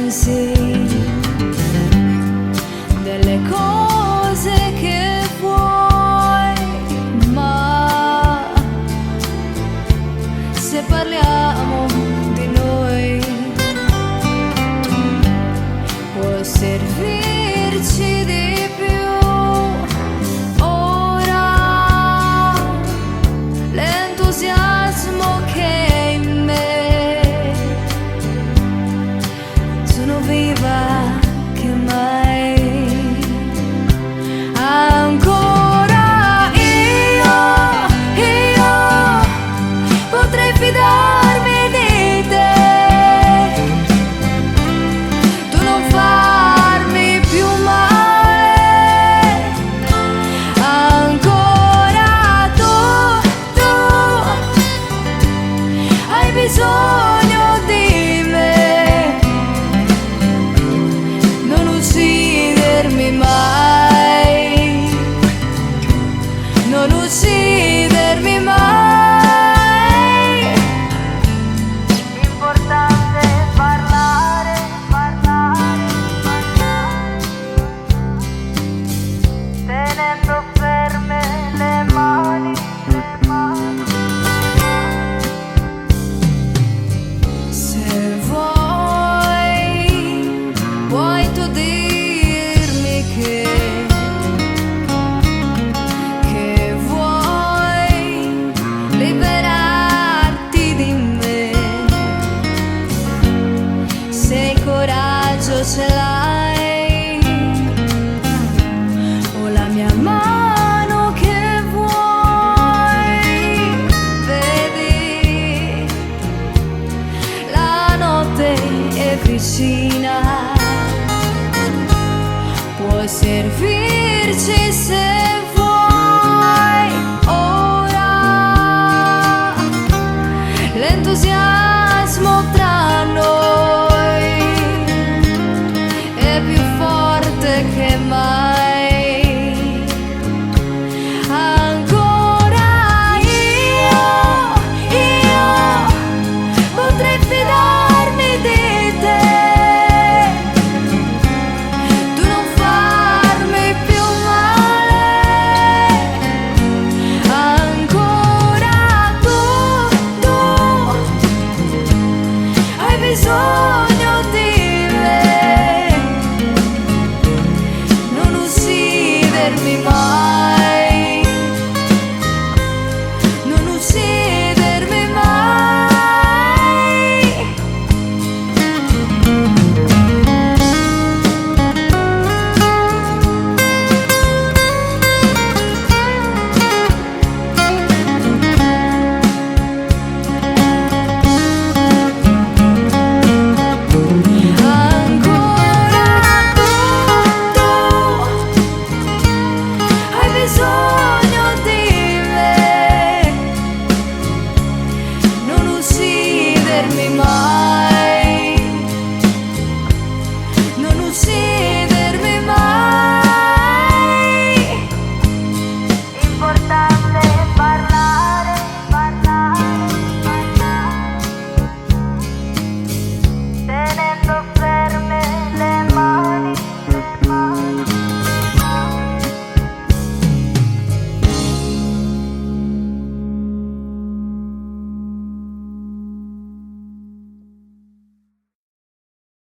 pensi delle cose che vuoi, ma se parliamo di noi può servirci di più. Ora l'entusiasmo che in me sono viva che mai. Ancora io potrei fidarmi di te, tu non farmi più male. Ancora tu hai bisogno di me, non uccidermi mai, non uccidermi mai. Importante parlare, tenendo ferme le mani. Se vuoi tu dirmi che vuoi liberarti di me, se il coraggio ce l'hai, o la mia mano che vuoi. Vedi, la notte è vicina, può servirci se vuoi. Ora l'entusiasmo tra noi è più forte che mai. Ancora io potrei fidarmi di te, tu non farmi più male. Ancora tu hai bisogno di me, non uccidermi mai.